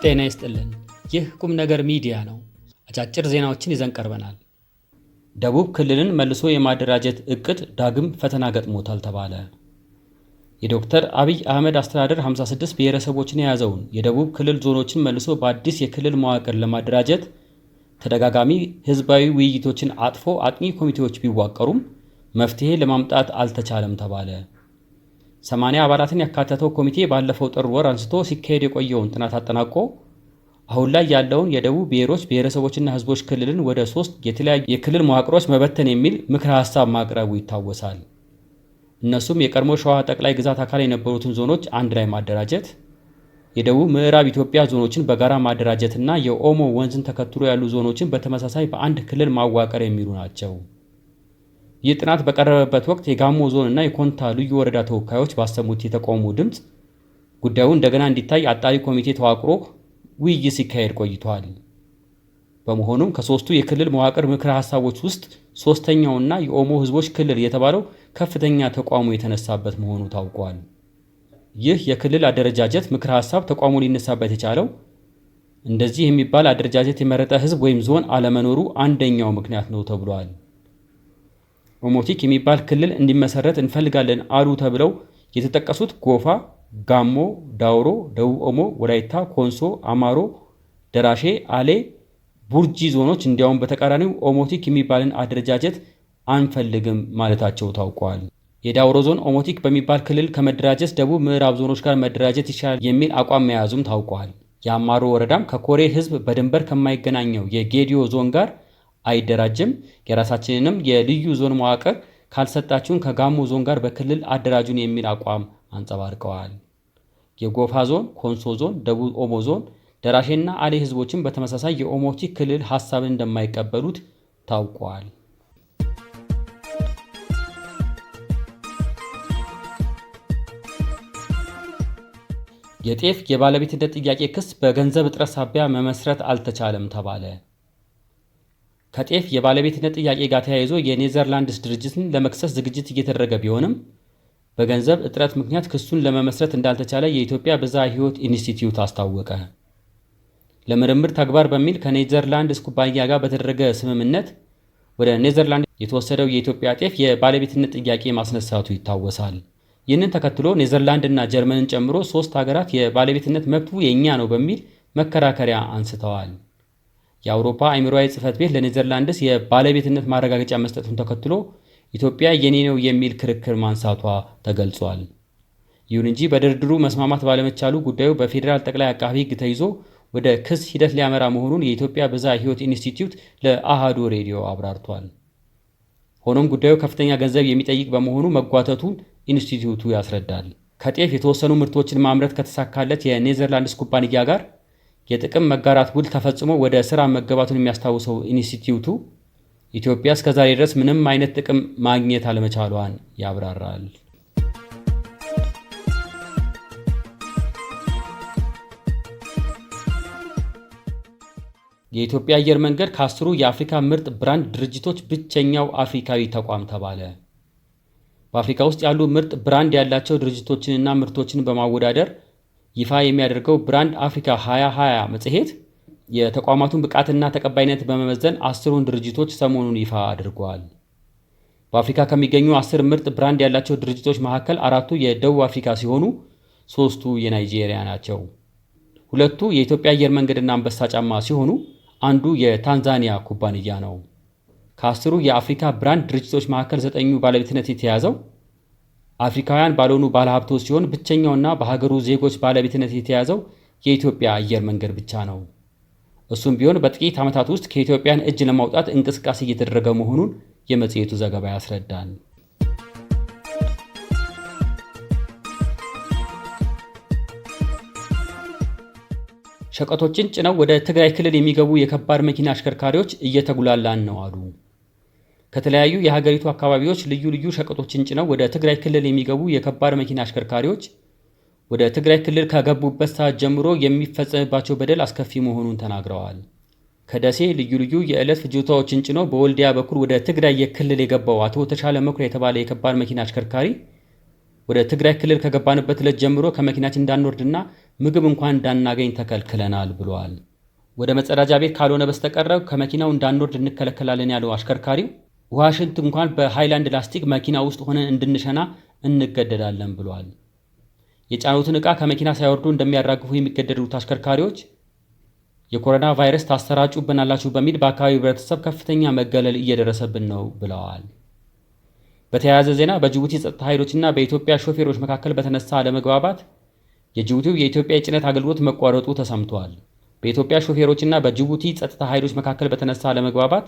ጤና ይስጥልን። ይህ ቁም ነገር ሚዲያ ነው። አጫጭር ዜናዎችን ይዘን ቀርበናል። ደቡብ ክልልን መልሶ የማደራጀት እቅድ ዳግም ፈተና ገጥሞታል ተባለ። የዶክተር አብይ አህመድ አስተዳደር 56 ብሔረሰቦችን የያዘውን የደቡብ ክልል ዞኖችን መልሶ በአዲስ የክልል መዋቅር ለማደራጀት ተደጋጋሚ ህዝባዊ ውይይቶችን አጥፎ አጥኚ ኮሚቴዎች ቢዋቀሩም መፍትሄ ለማምጣት አልተቻለም ተባለ። 80 አባላትን ያካተተው ኮሚቴ ባለፈው ጥር ወር አንስቶ ሲካሄድ የቆየውን ጥናት አጠናቆ አሁን ላይ ያለውን የደቡብ ብሔሮች ብሔረሰቦችና ህዝቦች ክልልን ወደ 3 የተለያዩ የክልል መዋቅሮች መበተን የሚል ምክረ ሐሳብ ማቅረቡ ይታወሳል። እነሱም የቀድሞ ሸዋ ጠቅላይ ግዛት አካል የነበሩትን ዞኖች አንድ ላይ ማደራጀት፣ የደቡብ ምዕራብ ኢትዮጵያ ዞኖችን በጋራ ማደራጀትና የኦሞ ወንዝን ተከትሎ ያሉ ዞኖችን በተመሳሳይ በአንድ ክልል ማዋቀር የሚሉ ናቸው። ይህ ጥናት በቀረበበት ወቅት የጋሞ ዞን እና የኮንታ ልዩ ወረዳ ተወካዮች ባሰሙት የተቃውሞ ድምፅ ጉዳዩ እንደገና እንዲታይ አጣሪ ኮሚቴ ተዋቅሮ ውይይት ሲካሄድ ቆይቷል። በመሆኑም ከሶስቱ የክልል መዋቅር ምክረ ሐሳቦች ውስጥ ሶስተኛውና የኦሞ ህዝቦች ክልል የተባለው ከፍተኛ ተቃውሞ የተነሳበት መሆኑ ታውቋል። ይህ የክልል አደረጃጀት ምክረ ሐሳብ ተቃውሞ ሊነሳበት የቻለው እንደዚህ የሚባል አደረጃጀት የመረጠ ህዝብ ወይም ዞን አለመኖሩ አንደኛው ምክንያት ነው ተብሏል። ኦሞቲክ የሚባል ክልል እንዲመሰረት እንፈልጋለን አሉ ተብለው የተጠቀሱት ጎፋ፣ ጋሞ፣ ዳውሮ፣ ደቡብ ኦሞ፣ ወላይታ፣ ኮንሶ፣ አማሮ፣ ደራሼ፣ አሌ፣ ቡርጂ ዞኖች እንዲያውም በተቃራኒው ኦሞቲክ የሚባልን አደረጃጀት አንፈልግም ማለታቸው ታውቋል። የዳውሮ ዞን ኦሞቲክ በሚባል ክልል ከመደራጀት ደቡብ ምዕራብ ዞኖች ጋር መደራጀት ይሻላል የሚል አቋም መያዙም ታውቋል። የአማሮ ወረዳም ከኮሬ ህዝብ በድንበር ከማይገናኘው የጌዲዮ ዞን ጋር አይደራጅም፣ የራሳችንንም የልዩ ዞን መዋቅር ካልሰጣችሁን ከጋሞ ዞን ጋር በክልል አደራጁን የሚል አቋም አንጸባርቀዋል። የጎፋ ዞን፣ ኮንሶ ዞን፣ ደቡብ ኦሞ ዞን፣ ደራሼና አሌ ህዝቦችን በተመሳሳይ የኦሞቲክ ክልል ሐሳብን እንደማይቀበሉት ታውቋል። የጤፍ የባለቤትነት ጥያቄ ክስ በገንዘብ እጥረት ሳቢያ መመስረት አልተቻለም ተባለ። ከጤፍ የባለቤትነት ጥያቄ ጋር ተያይዞ የኔዘርላንድስ ድርጅትን ለመክሰስ ዝግጅት እየተደረገ ቢሆንም በገንዘብ እጥረት ምክንያት ክሱን ለመመስረት እንዳልተቻለ የኢትዮጵያ ብዝሃ ሕይወት ኢንስቲትዩት አስታወቀ። ለምርምር ተግባር በሚል ከኔዘርላንድስ ኩባንያ ጋር በተደረገ ስምምነት ወደ ኔዘርላንድ የተወሰደው የኢትዮጵያ ጤፍ የባለቤትነት ጥያቄ ማስነሳቱ ይታወሳል። ይህንን ተከትሎ ኔዘርላንድ እና ጀርመንን ጨምሮ 3 ሀገራት የባለቤትነት መብቱ የኛ ነው በሚል መከራከሪያ አንስተዋል። የአውሮፓ አእምሯዊ ጽሕፈት ቤት ለኔዘርላንድስ የባለቤትነት ማረጋገጫ መስጠቱን ተከትሎ ኢትዮጵያ የኔ ነው የሚል ክርክር ማንሳቷ ተገልጿል። ይሁን እንጂ በድርድሩ መስማማት ባለመቻሉ ጉዳዩ በፌዴራል ጠቅላይ አቃቤ ሕግ ተይዞ ወደ ክስ ሂደት ሊያመራ መሆኑን የኢትዮጵያ ብዝሃ ሕይወት ኢንስቲትዩት ለአሃዱ ሬዲዮ አብራርቷል። ሆኖም ጉዳዩ ከፍተኛ ገንዘብ የሚጠይቅ በመሆኑ መጓተቱን ኢንስቲትዩቱ ያስረዳል። ከጤፍ የተወሰኑ ምርቶችን ማምረት ከተሳካለት የኔዘርላንድስ ኩባንያ ጋር የጥቅም መጋራት ውል ተፈጽሞ ወደ ሥራ መገባቱን የሚያስታውሰው ኢንስቲትዩቱ ኢትዮጵያ እስከዛሬ ድረስ ምንም አይነት ጥቅም ማግኘት አለመቻሏን ያብራራል። የኢትዮጵያ አየር መንገድ ከ10ሩ የአፍሪካ ምርጥ ብራንድ ድርጅቶች ብቸኛው አፍሪካዊ ተቋም ተባለ። በአፍሪካ ውስጥ ያሉ ምርጥ ብራንድ ያላቸው ድርጅቶችንና ምርቶችን በማወዳደር ይፋ የሚያደርገው ብራንድ አፍሪካ 2020 መጽሔት የተቋማቱን ብቃትና ተቀባይነት በመመዘን 10ሩን ድርጅቶች ሰሞኑን ይፋ አድርጓል። በአፍሪካ ከሚገኙ 10 ምርጥ ብራንድ ያላቸው ድርጅቶች መካከል 4ቱ የደቡብ አፍሪካ ሲሆኑ 3ቱ የናይጄሪያ ናቸው። 2ቱ የኢትዮጵያ አየር መንገድና አንበሳ ጫማ ሲሆኑ አንዱ የታንዛኒያ ኩባንያ ነው። ከ10ሩ የአፍሪካ ብራንድ ድርጅቶች መካከል 9ኙ ባለቤትነት የተያዘው አፍሪካውያን ባልሆኑ ባለሀብቶች ሲሆን ብቸኛውና በሀገሩ ዜጎች ባለቤትነት የተያዘው የኢትዮጵያ አየር መንገድ ብቻ ነው። እሱም ቢሆን በጥቂት ዓመታት ውስጥ ከኢትዮጵያን እጅ ለማውጣት እንቅስቃሴ እየተደረገ መሆኑን የመጽሔቱ ዘገባ ያስረዳል። ሸቀጦችን ጭነው ወደ ትግራይ ክልል የሚገቡ የከባድ መኪና አሽከርካሪዎች እየተጉላላን ነው አሉ። ከተለያዩ የሀገሪቱ አካባቢዎች ልዩ ልዩ ሸቀጦችን ጭነው ወደ ትግራይ ክልል የሚገቡ የከባድ መኪና አሽከርካሪዎች ወደ ትግራይ ክልል ከገቡበት ሰዓት ጀምሮ የሚፈጸምባቸው በደል አስከፊ መሆኑን ተናግረዋል። ከደሴ ልዩ ልዩ የዕለት ፍጆታዎችን ጭኖ በወልዲያ በኩል ወደ ትግራይ የክልል የገባው አቶ ተሻለ መኩሪያ የተባለ የከባድ መኪና አሽከርካሪ ወደ ትግራይ ክልል ከገባንበት ዕለት ጀምሮ ከመኪናችን እንዳንወርድና ምግብ እንኳን እንዳናገኝ ተከልክለናል ብሏል። ወደ መጸዳጃ ቤት ካልሆነ በስተቀር ከመኪናው እንዳንወርድ እንከለከላለን ያለው አሽከርካሪው ውሃ ሽንት እንኳን በሃይላንድ ላስቲክ መኪና ውስጥ ሆነን እንድንሸና እንገደዳለን ብሏል። የጫኑትን ዕቃ ከመኪና ሳይወርዱ እንደሚያራግፉ የሚገደዱት አሽከርካሪዎች የኮሮና ቫይረስ ታሰራጩብናላችሁ በሚል በአካባቢው ህብረተሰብ ከፍተኛ መገለል እየደረሰብን ነው ብለዋል። በተያያዘ ዜና በጅቡቲ ጸጥታ ኃይሎችና በኢትዮጵያ ሾፌሮች መካከል በተነሳ አለመግባባት የጅቡቲው የኢትዮጵያ የጭነት አገልግሎት መቋረጡ ተሰምቷል። በኢትዮጵያ ሾፌሮችና በጅቡቲ ጸጥታ ኃይሎች መካከል በተነሳ አለመግባባት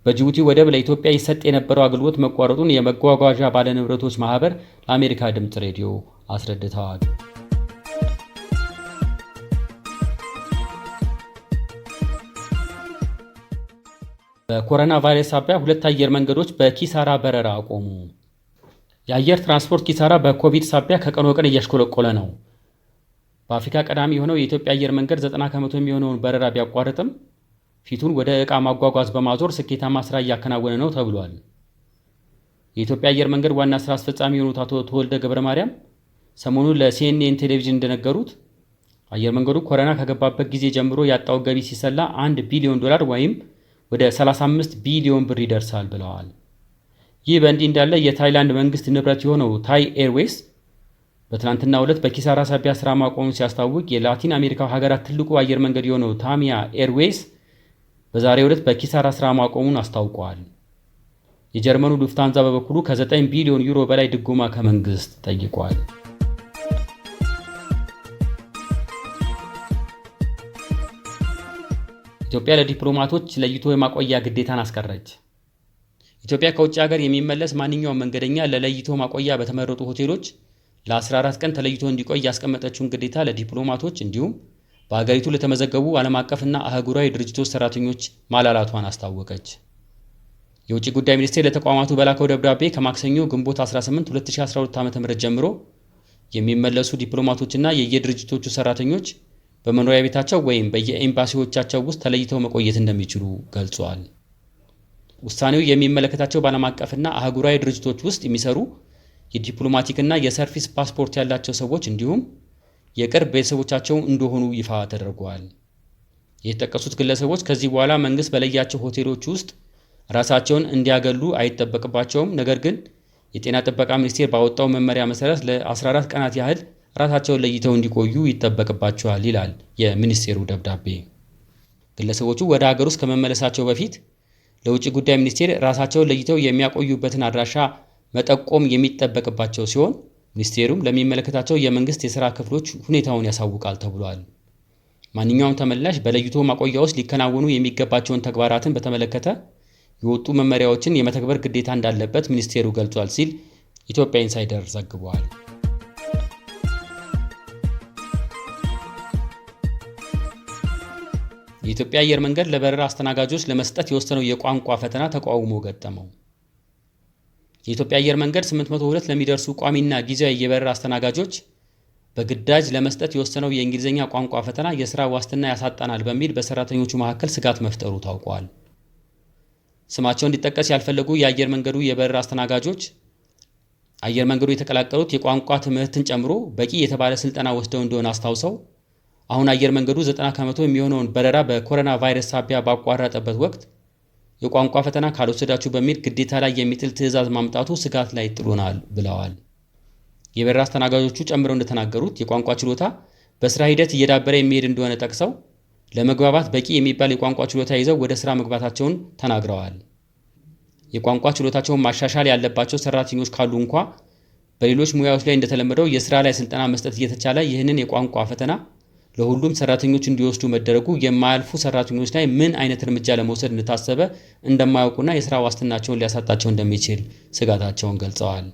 በጅቡቲ ወደብ ለኢትዮጵያ ይሰጥ የነበረው አገልግሎት መቋረጡን የመጓጓዣ ባለንብረቶች ማህበር ለአሜሪካ ድምፅ ሬዲዮ አስረድተዋል። በኮሮና ቫይረስ ሳቢያ 2 አየር መንገዶች በኪሳራ በረራ አቆሙ። የአየር ትራንስፖርት ኪሳራ በኮቪድ ሳቢያ ከቀን ወደ ቀን እያሽቆለቆለ ነው። በአፍሪካ ቀዳሚ የሆነው የኢትዮጵያ አየር መንገድ 90 ከመቶ የሚሆነውን በረራ ቢያቋርጥም ፊቱን ወደ ዕቃ ማጓጓዝ በማዞር ስኬታማ ስራ እያከናወነ ነው ተብሏል። የኢትዮጵያ አየር መንገድ ዋና ስራ አስፈጻሚ የሆኑት አቶ ተወልደ ገብረ ማርያም ሰሞኑን ለሲኤንኤን ቴሌቪዥን እንደነገሩት አየር መንገዱ ኮሮና ከገባበት ጊዜ ጀምሮ ያጣው ገቢ ሲሰላ $1 ቢሊዮን ወይም ወደ 35 ቢሊዮን ብር ይደርሳል ብለዋል። ይህ በእንዲህ እንዳለ የታይላንድ መንግስት ንብረት የሆነው ታይ ኤርዌይስ በትናንትናው ዕለት በኪሳራ ሳቢያ ስራ ማቆሙን ሲያስታውቅ የላቲን አሜሪካው ሀገራት ትልቁ አየር መንገድ የሆነው ታሚያ ኤርዌይስ በዛሬው ዕለት በኪሳራ ስራ ማቆሙን አስታውቋል። የጀርመኑ ሉፍታንዛ በበኩሉ ከ9 ቢሊዮን ዩሮ በላይ ድጎማ ከመንግስት ጠይቋል። ኢትዮጵያ ለዲፕሎማቶች ለይቶ የማቆያ ግዴታን አስቀረች። ኢትዮጵያ ከውጭ ሀገር የሚመለስ ማንኛውም መንገደኛ ለለይቶ ማቆያ በተመረጡ ሆቴሎች ለ14 ቀን ተለይቶ እንዲቆይ ያስቀመጠችውን ግዴታ ለዲፕሎማቶች እንዲሁም በሀገሪቱ ለተመዘገቡ ዓለም አቀፍና አህጉራዊ ድርጅቶች ሰራተኞች ማላላቷን አስታወቀች። የውጭ ጉዳይ ሚኒስቴር ለተቋማቱ በላከው ደብዳቤ ከማክሰኞ ግንቦት 18 2012 ዓ.ም ጀምሮ የሚመለሱ ዲፕሎማቶችና የየድርጅቶቹ ሰራተኞች በመኖሪያ ቤታቸው ወይም በየኤምባሲዎቻቸው ውስጥ ተለይተው መቆየት እንደሚችሉ ገልጿል። ውሳኔው የሚመለከታቸው በዓለም አቀፍና አህጉራዊ ድርጅቶች ውስጥ የሚሰሩ የዲፕሎማቲክና የሰርቪስ ፓስፖርት ያላቸው ሰዎች እንዲሁም የቅርብ ቤተሰቦቻቸው እንደሆኑ ይፋ ተደርጓል። የተጠቀሱት ግለሰቦች ከዚህ በኋላ መንግስት በለያቸው ሆቴሎች ውስጥ ራሳቸውን እንዲያገሉ አይጠበቅባቸውም። ነገር ግን የጤና ጥበቃ ሚኒስቴር ባወጣው መመሪያ መሰረት ለ14 ቀናት ያህል ራሳቸውን ለይተው እንዲቆዩ ይጠበቅባቸዋል ይላል የሚኒስቴሩ ደብዳቤ። ግለሰቦቹ ወደ ሀገር ውስጥ ከመመለሳቸው በፊት ለውጭ ጉዳይ ሚኒስቴር ራሳቸውን ለይተው የሚያቆዩበትን አድራሻ መጠቆም የሚጠበቅባቸው ሲሆን ሚኒስቴሩም ለሚመለከታቸው የመንግስት የሥራ ክፍሎች ሁኔታውን ያሳውቃል ተብሏል። ማንኛውም ተመላሽ በለይቶ ማቆያ ውስጥ ሊከናወኑ የሚገባቸውን ተግባራትን በተመለከተ የወጡ መመሪያዎችን የመተግበር ግዴታ እንዳለበት ሚኒስቴሩ ገልጿል ሲል ኢትዮጵያ ኢንሳይደር ዘግቧል። የኢትዮጵያ አየር መንገድ ለበረራ አስተናጋጆች ለመስጠት የወሰነው የቋንቋ ፈተና ተቃውሞ ገጠመው። የኢትዮጵያ አየር መንገድ 802 ለሚደርሱ ቋሚና ጊዜያዊ የበረራ አስተናጋጆች በግዳጅ ለመስጠት የወሰነው የእንግሊዝኛ ቋንቋ ፈተና የሥራ ዋስትና ያሳጣናል በሚል በሰራተኞቹ መካከል ስጋት መፍጠሩ ታውቋል። ስማቸው እንዲጠቀስ ያልፈለጉ የአየር መንገዱ የበረራ አስተናጋጆች አየር መንገዱ የተቀላቀሉት የቋንቋ ትምህርትን ጨምሮ በቂ የተባለ ስልጠና ወስደው እንደሆነ አስታውሰው አሁን አየር መንገዱ 90 ከመቶ የሚሆነውን በረራ በኮሮና ቫይረስ ሳቢያ ባቋረጠበት ወቅት የቋንቋ ፈተና ካልወሰዳችሁ በሚል ግዴታ ላይ የሚጥል ትዕዛዝ ማምጣቱ ስጋት ላይ ጥሎናል ብለዋል። የበረራ አስተናጋጆቹ ጨምረው እንደተናገሩት የቋንቋ ችሎታ በስራ ሂደት እየዳበረ የሚሄድ እንደሆነ ጠቅሰው ለመግባባት በቂ የሚባል የቋንቋ ችሎታ ይዘው ወደ ስራ መግባታቸውን ተናግረዋል። የቋንቋ ችሎታቸውን ማሻሻል ያለባቸው ሰራተኞች ካሉ እንኳ በሌሎች ሙያዎች ላይ እንደተለመደው የስራ ላይ ስልጠና መስጠት እየተቻለ ይህንን የቋንቋ ፈተና ለሁሉም ሰራተኞች እንዲወስዱ መደረጉ የማያልፉ ሰራተኞች ላይ ምን አይነት እርምጃ ለመውሰድ እንደታሰበ እንደማያውቁና የሥራ ዋስትናቸውን ሊያሳጣቸው እንደሚችል ስጋታቸውን ገልጸዋል።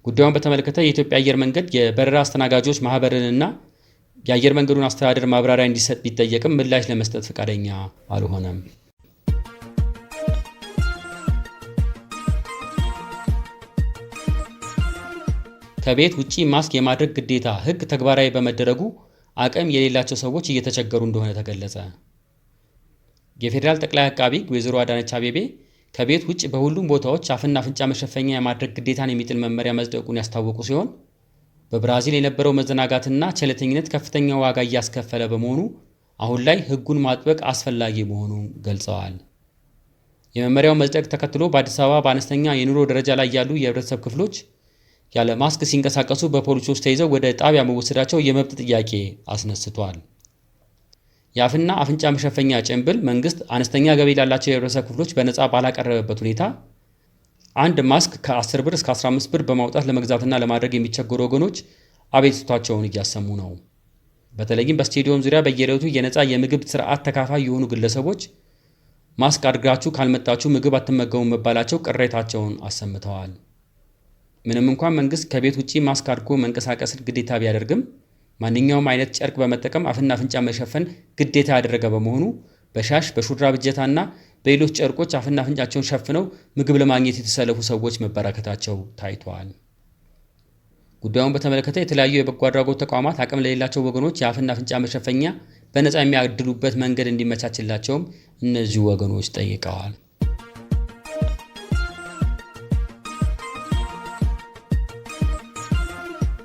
ጉዳዩን በተመለከተ የኢትዮጵያ አየር መንገድ የበረራ አስተናጋጆች ማህበርንና የአየር መንገዱን አስተዳደር ማብራሪያ እንዲሰጥ ቢጠየቅም ምላሽ ለመስጠት ፈቃደኛ አልሆነም። ከቤት ውጪ ማስክ የማድረግ ግዴታ ሕግ ተግባራዊ በመደረጉ አቅም የሌላቸው ሰዎች እየተቸገሩ እንደሆነ ተገለጸ። የፌዴራል ጠቅላይ አቃቢ ወይዘሮ አዳነች አቤቤ ከቤት ውጭ በሁሉም ቦታዎች አፍና አፍንጫ መሸፈኛ የማድረግ ግዴታን የሚጥል መመሪያ መጽደቁን ያስታወቁ ሲሆን በብራዚል የነበረው መዘናጋትና ቸልተኝነት ከፍተኛ ዋጋ እያስከፈለ በመሆኑ አሁን ላይ ሕጉን ማጥበቅ አስፈላጊ መሆኑን ገልጸዋል። የመመሪያው መጽደቅ ተከትሎ በአዲስ አበባ በአነስተኛ የኑሮ ደረጃ ላይ ያሉ የህብረተሰብ ክፍሎች ያለ ማስክ ሲንቀሳቀሱ በፖሊሶች ተይዘው ወደ ጣቢያ መወሰዳቸው የመብት ጥያቄ አስነስቷል። የአፍና አፍንጫ መሸፈኛ ጭንብል መንግስት አነስተኛ ገቢ ላላቸው የህብረተሰብ ክፍሎች በነፃ ባላቀረበበት ሁኔታ አንድ ማስክ ከ10 ብር እስከ 15 ብር በማውጣት ለመግዛትና ለማድረግ የሚቸገሩ ወገኖች አቤቱታቸውን እያሰሙ ነው። በተለይም በስቴዲየም ዙሪያ በየዕለቱ የነፃ የምግብ ስርዓት ተካፋይ የሆኑ ግለሰቦች ማስክ አድርጋችሁ ካልመጣችሁ ምግብ አትመገቡም መባላቸው ቅሬታቸውን አሰምተዋል። ምንም እንኳን መንግስት ከቤት ውጪ ማስክ አድርጎ መንቀሳቀስን ግዴታ ቢያደርግም ማንኛውም አይነት ጨርቅ በመጠቀም አፍና አፍንጫ መሸፈን ግዴታ ያደረገ በመሆኑ በሻሽ በሹራብ እጀታና በሌሎች ጨርቆች አፍና አፍንጫቸውን ሸፍነው ምግብ ለማግኘት የተሰለፉ ሰዎች መበራከታቸው ታይቷል። ጉዳዩን በተመለከተ የተለያዩ የበጎ አድራጎት ተቋማት አቅም ለሌላቸው ወገኖች የአፍና አፍንጫ መሸፈኛ በነፃ የሚያድሉበት መንገድ እንዲመቻችላቸውም እነዚህ ወገኖች ጠይቀዋል።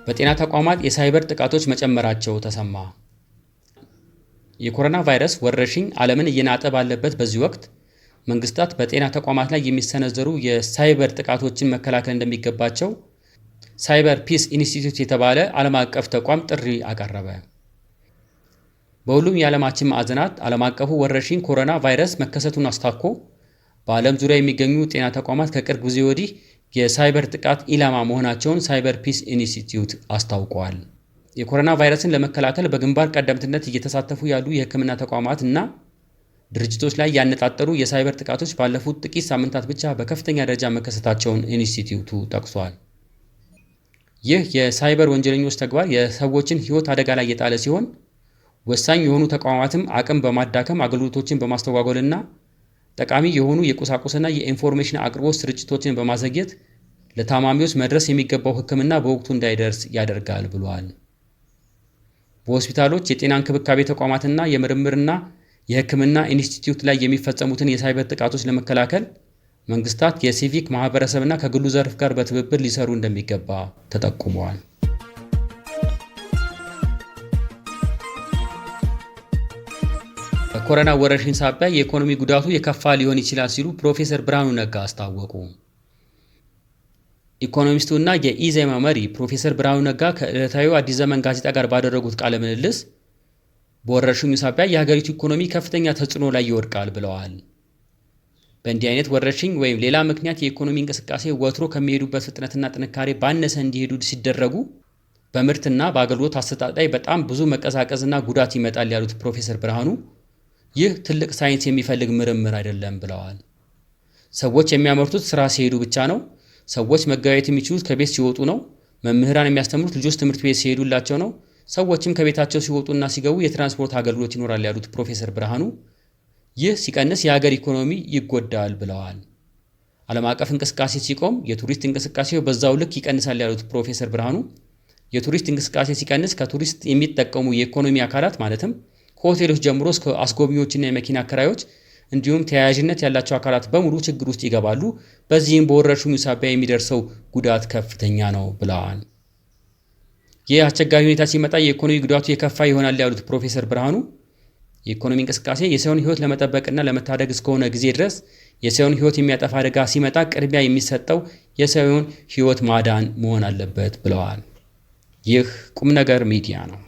በጤና ተቋማት የሳይበር ጥቃቶች መጨመራቸው ተሰማ። የኮሮና ቫይረስ ወረርሽኝ ዓለምን እየናጠ ባለበት በዚህ ወቅት መንግስታት በጤና ተቋማት ላይ የሚሰነዘሩ የሳይበር ጥቃቶችን መከላከል እንደሚገባቸው ሳይበር ፒስ ኢንስቲትዩት የተባለ ዓለም አቀፍ ተቋም ጥሪ አቀረበ። በሁሉም የዓለማችን ማዕዘናት ዓለም አቀፉ ወረርሽኝ ኮሮና ቫይረስ መከሰቱን አስታኮ በዓለም ዙሪያ የሚገኙ ጤና ተቋማት ከቅርብ ጊዜ ወዲህ የሳይበር ጥቃት ኢላማ መሆናቸውን ሳይበር ፒስ ኢንስቲትዩት አስታውቀዋል። የኮሮና ቫይረስን ለመከላከል በግንባር ቀደምትነት እየተሳተፉ ያሉ የሕክምና ተቋማት እና ድርጅቶች ላይ ያነጣጠሩ የሳይበር ጥቃቶች ባለፉት ጥቂት ሳምንታት ብቻ በከፍተኛ ደረጃ መከሰታቸውን ኢንስቲትዩቱ ጠቅሷል። ይህ የሳይበር ወንጀለኞች ተግባር የሰዎችን ሕይወት አደጋ ላይ የጣለ ሲሆን ወሳኝ የሆኑ ተቋማትም አቅም በማዳከም አገልግሎቶችን በማስተጓጎልና ጠቃሚ የሆኑ የቁሳቁስና የኢንፎርሜሽን አቅርቦት ስርጭቶችን በማዘግየት ለታማሚዎች መድረስ የሚገባው ሕክምና በወቅቱ እንዳይደርስ ያደርጋል ብሏል። በሆስፒታሎች፣ የጤና እንክብካቤ ተቋማትና የምርምርና የሕክምና ኢንስቲትዩት ላይ የሚፈጸሙትን የሳይበር ጥቃቶች ለመከላከል መንግስታት የሲቪክ ማህበረሰብና ከግሉ ዘርፍ ጋር በትብብር ሊሰሩ እንደሚገባ ተጠቁመዋል። በኮሮና ወረርሽኝ ሳቢያ የኢኮኖሚ ጉዳቱ የከፋ ሊሆን ይችላል ሲሉ ፕሮፌሰር ብርሃኑ ነጋ አስታወቁ። ኢኮኖሚስቱና የኢዜማ መሪ ፕሮፌሰር ብርሃኑ ነጋ ከዕለታዊው አዲስ ዘመን ጋዜጣ ጋር ባደረጉት ቃለ ምልልስ በወረርሽኙ ሳቢያ የሀገሪቱ ኢኮኖሚ ከፍተኛ ተጽዕኖ ላይ ይወድቃል ብለዋል። በእንዲህ አይነት ወረርሽኝ ወይም ሌላ ምክንያት የኢኮኖሚ እንቅስቃሴ ወትሮ ከሚሄዱበት ፍጥነትና ጥንካሬ ባነሰ እንዲሄዱ ሲደረጉ በምርትና በአገልግሎት አሰጣጥ ላይ በጣም ብዙ መቀዛቀዝና ጉዳት ይመጣል ያሉት ፕሮፌሰር ብርሃኑ ይህ ትልቅ ሳይንስ የሚፈልግ ምርምር አይደለም ብለዋል። ሰዎች የሚያመርቱት ስራ ሲሄዱ ብቻ ነው። ሰዎች መገበያየት የሚችሉት ከቤት ሲወጡ ነው። መምህራን የሚያስተምሩት ልጆች ትምህርት ቤት ሲሄዱላቸው ነው። ሰዎችም ከቤታቸው ሲወጡና ሲገቡ የትራንስፖርት አገልግሎት ይኖራል ያሉት ፕሮፌሰር ብርሃኑ ይህ ሲቀንስ የሀገር ኢኮኖሚ ይጎዳል ብለዋል። ዓለም አቀፍ እንቅስቃሴ ሲቆም የቱሪስት እንቅስቃሴው በዛው ልክ ይቀንሳል ያሉት ፕሮፌሰር ብርሃኑ የቱሪስት እንቅስቃሴ ሲቀንስ ከቱሪስት የሚጠቀሙ የኢኮኖሚ አካላት ማለትም ከሆቴሎች ጀምሮ እስከ አስጎብኚዎችና የመኪና አከራዮች እንዲሁም ተያያዥነት ያላቸው አካላት በሙሉ ችግር ውስጥ ይገባሉ። በዚህም በወረርሽኙ ሳቢያ የሚደርሰው ጉዳት ከፍተኛ ነው ብለዋል። ይህ አስቸጋሪ ሁኔታ ሲመጣ የኢኮኖሚ ጉዳቱ የከፋ ይሆናል ያሉት ፕሮፌሰር ብርሃኑ የኢኮኖሚ እንቅስቃሴ የሰውን ሕይወት ለመጠበቅና ለመታደግ እስከሆነ ጊዜ ድረስ የሰውን ሕይወት የሚያጠፋ አደጋ ሲመጣ ቅድሚያ የሚሰጠው የሰውን ሕይወት ማዳን መሆን አለበት ብለዋል። ይህ ቁም ነገር ሚዲያ ነው።